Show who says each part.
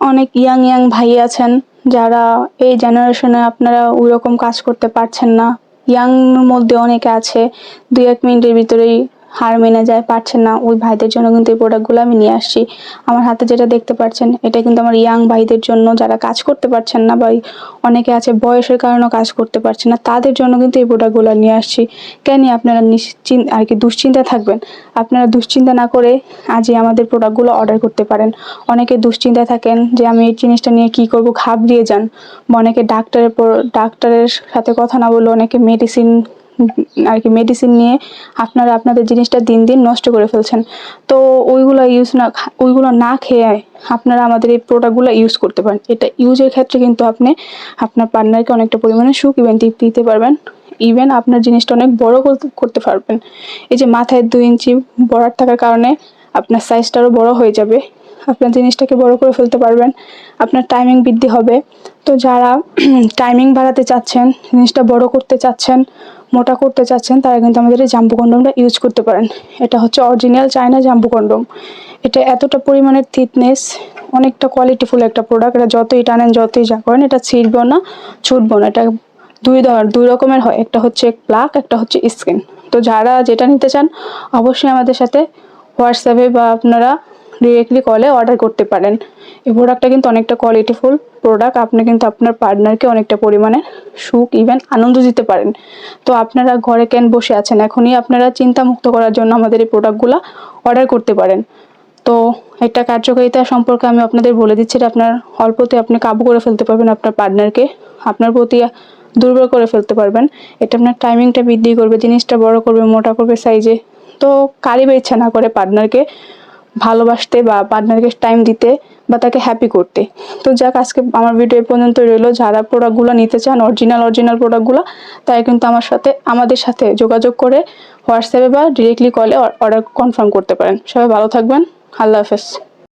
Speaker 1: অনেক young young ভাই আছেন যারা এই জেনারেশনে আপনারা ওইরকম কাজ করতে পারছেন না। ইয়াং মধ্যে অনেকে আছে 2-1 মিনিটের ভিতরেই হার মেনে যায়, পারছেন না। ওই ভাইদের জন্য কিন্তু এই প্রোডাক্টগুলো আমি নিয়ে আসছি। আমার হাতে যেটা দেখতে পাচ্ছেন এটা কিন্তু আমার ইয়াং ভাইদের জন্য, যারা কাজ করতে পারছেন না বা অনেকে আছে বয়সের কারণে কাজ করতে পারছেন না, তাদের জন্য কিন্তু এই প্রোডাক্টগুলো নিয়ে আসছি। কেন আপনারা আর কি দুশ্চিন্তা থাকবেন? আপনারা দুশ্চিন্তা না করে আজই আমাদের প্রোডাক্টগুলো অর্ডার করতে পারেন। অনেকে দুশ্চিন্তায় থাকেন যে আমি এই জিনিসটা নিয়ে কি করব, ঘাবড়িয়ে যান, বা অনেকে ডাক্তারের সাথে কথা না বলে অনেকে মেডিসিন নিয়ে আপনারা আপনাদের জিনিসটা দিন দিন নষ্ট করে ফেলছেন। তো ওইগুলো না খেয়ে আপনারা আমাদের এই প্রোডাক্টগুলো ইউজ করতে পারেন। এটা ইউজের ক্ষেত্রে কিন্তু আপনি আপনার পার্টনারকে অনেকটা পরিমাণে সুখ ইভেন তৃপ্তি দিতে পারবেন। ইভেন আপনার জিনিসটা অনেক বড় করতে পারবেন। এই যে মাথায় 2 ইঞ্চি বরাদ থাকার কারণে আপনার সাইজটারও বড় হয়ে যাবে, আপনার জিনিসটাকে বড় করে ফেলতে পারবেন, আপনার টাইমিং বৃদ্ধি হবে। তো যারা টাইমিং বাড়াতে চাচ্ছেন, জিনিসটা বড় করতে চাচ্ছেন, মোটা করতে চাচ্ছেন, তারা কিন্তু আমাদের এই জাম্বু কন্ডমটা ইউজ করতে পারেন। এটা হচ্ছে অরিজিনাল চায়না জাম্বু কন্ডম। এটা এতটা পরিমাণের থিকনেস, অনেকটা কোয়ালিটিফুল একটা প্রোডাক্ট। এটা যতই টানেন যতই যা করেন এটা ছিঁড়বেও না, ছুটবেও না। এটা দুই রকমের হয়, একটা হচ্ছে প্লাগ, একটা হচ্ছে স্কিন। তো যারা যেটা নিতে চান অবশ্যই আমাদের সাথে হোয়াটসঅ্যাপে বা আপনারা ডিরেক্টলি কলে অর্ডার করতে পারেন। এই প্রোডাক্টটা কিন্তু অনেকটা কোয়ালিটিফুল প্রোডাক্ট। আপনি কিন্তু আপনার পার্টনারকে অনেকটা পরিমাণে সুখ ইভেন আনন্দ দিতে পারেন। তো আপনারা ঘরে কেন বসে আছেন? এখনই আপনারা চিন্তা মুক্ত করার জন্য আমাদের এই প্রোডাক্টগুলো অর্ডার করতে পারেন। তো এটা কার্যকারিতা সম্পর্কে আমি আপনাদের বলে দিচ্ছি, এটা আপনার অল্পতে আপনি কাবু করে ফেলতে পারবেন আপনার পার্টনারকে, আপনার প্রতি দুর্বল করে ফেলতে পারবেন। এটা আপনার টাইমিংটা বৃদ্ধি করবে, জিনিসটা বড় করবে, মোটা করবে সাইজে। তো কারই বা ইচ্ছা না করে পার্টনারকে ভালোবাসতে বা পার্টনারকে টাইম দিতে বা তাকে হ্যাপি করতে। তো যাক, আজকে আমার ভিডিও এই পর্যন্ত রইলো। যারা প্রোডাক্টগুলো নিতে চান অরিজিনাল প্রোডাক্টগুলো, তাই কিন্তু আমাদের সাথে যোগাযোগ করে হোয়াটসঅ্যাপে বা ডিরেক্টলি কলে অর্ডার কনফার্ম করতে পারেন। সবাই ভালো থাকবেন। আল্লাহ হাফেজ।